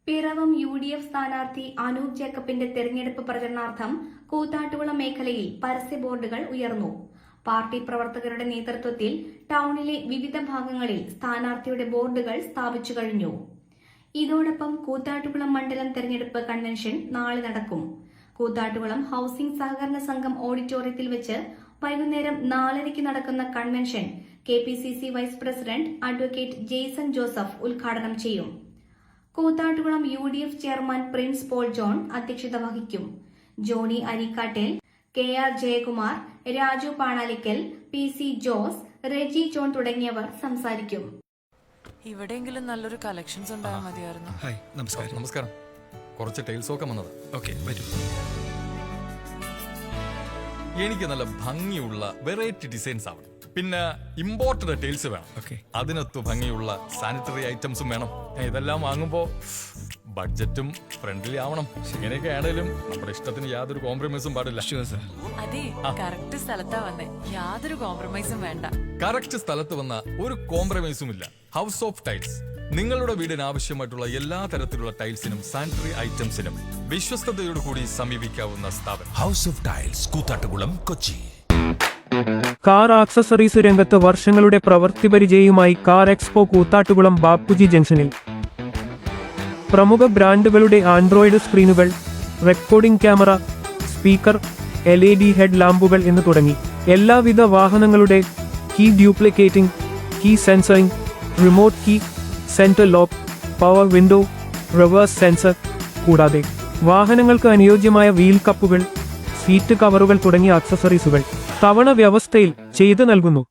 Piravom UDF സ്ഥാനാർത്ഥി അനൂപ് ജേക്കബിന്റെ തെരഞ്ഞെടുപ്പ് പ്രചരണാർത്ഥം കൂത്താട്ടുകുളം മേഖലയിൽ പരസ്യ ബോർഡുകൾ ഉയർന്നു. പാർട്ടി പ്രവർത്തകരുടെ നേതൃത്വത്തിൽ ടൗണിലെ വിവിധ ഭാഗങ്ങളിൽ സ്ഥാനാർത്ഥിയുടെ ബോർഡുകൾ സ്ഥാപിച്ചു കഴിഞ്ഞു. ഇതോടൊപ്പം കൂത്താട്ടുകുളം മണ്ഡലം തെരഞ്ഞെടുപ്പ് കൺവെൻഷൻ നാളെ നടക്കും. കൂത്താട്ടുകുളം ഹൌസിംഗ് സഹകരണ സംഘം ഓഡിറ്റോറിയത്തിൽ വെച്ച് വൈകുന്നേരം 4:30 നടക്കുന്ന convention KPCC vice president advocate Jaison Joseph ഉദ്ഘാടനം ചെയ്യും. കൂത്താട്ടുകുളം UDF ചെയർമാൻ പ്രിൻസ് പോൾ ജോൺ അധ്യക്ഷത വഹിക്കും. ജോണി അരിക്കാട്ടേൽ, KR ജയകുമാർ, രാജു പാണാലിക്കൽ, PC ജോസ്, റെജി ജോൺ തുടങ്ങിയവർ സംസാരിക്കും. ഇവിടെയെങ്കിലും നല്ലൊരു കളക്ഷൻസ് ഉണ്ടായാൽ മതിയായിരുന്നു. ഹായ്, നമസ്കാരം. നമസ്കാരം. കുറച്ച് ടൈൽസ് ഒക്കെ വന്നത്. ഓക്കെ, വരൂ. എനിക്ക് നല്ല ഭംഗിയുള്ള വെറൈറ്റി ഡിസൈൻസ് ആവണം. പിന്നെ ഇമ്പോർട്ടഡ് ടൈൽസ് വേണം. ഓക്കെ. അതിനൊത്ത് ഭംഗിയുള്ള സാനിറ്ററി ഐറ്റംസും വേണം. ഇതെല്ലാം വാങ്ങുമ്പോ ബഡ്ജറ്റും ഫ്രണ്ട്ലി ആവണം. ഇങ്ങനെയൊക്കെ ആണെങ്കിലും നമ്മുടെ ഇഷ്ടത്തിന് യാതൊരു കോംപ്രമൈസും പാടില്ല. അതെ, കറക്റ്റ് സ്ഥലത്താ വന്നേ. യാതൊരു കോംപ്രമൈസും വേണ്ട. കറക്റ്റ് സ്ഥലത്ത് വന്ന ഒരു കോംപ്രമൈസും ഇല്ല. ഹൗസ് ഓഫ് ടൈൽസ് നിങ്ങളുടെ വീടിന് ആവശ്യമായിട്ടുള്ള എല്ലാ തരത്തിലുള്ള ടൈൽസിനും സാനിറ്ററി ഐറ്റംസിനും വിശ്വസ്തയോടുകൂടി സമീപിക്കാവുന്ന സ്ഥാപനം house of tiles, Koothattukulam, Kochi. Car accessories രംഗത്ത് വർഷങ്ങളുടെ പ്രവൃത്തിപരിചയവുമായി കാർ എക്സ്പോ കൂത്താട്ടുകുളം ബാപ്പുജി ജംഗ്ഷനിൽ. പ്രമുഖ ബ്രാൻഡുകളുടെ ആൻഡ്രോയിഡ് സ്ക്രീനുകൾ, recording camera, speaker, LED head ലാമ്പുകൾ എന്ന് തുടങ്ങി എല്ലാവിധ വാഹനങ്ങളുടെ key duplicating, key sensoring, remote key, centre lock, power window, reverse sensor, കൂടാതെ വാഹനങ്ങൾക്ക് അനുയോജ്യമായ വീൽ കപ്പുകൾ, സീറ്റ് കവറുകൾ തുടങ്ങിയ ആക്സസറീസുകൾ തവണ വ്യവസ്ഥയിൽ ചെയ്തു നൽകുന്നു.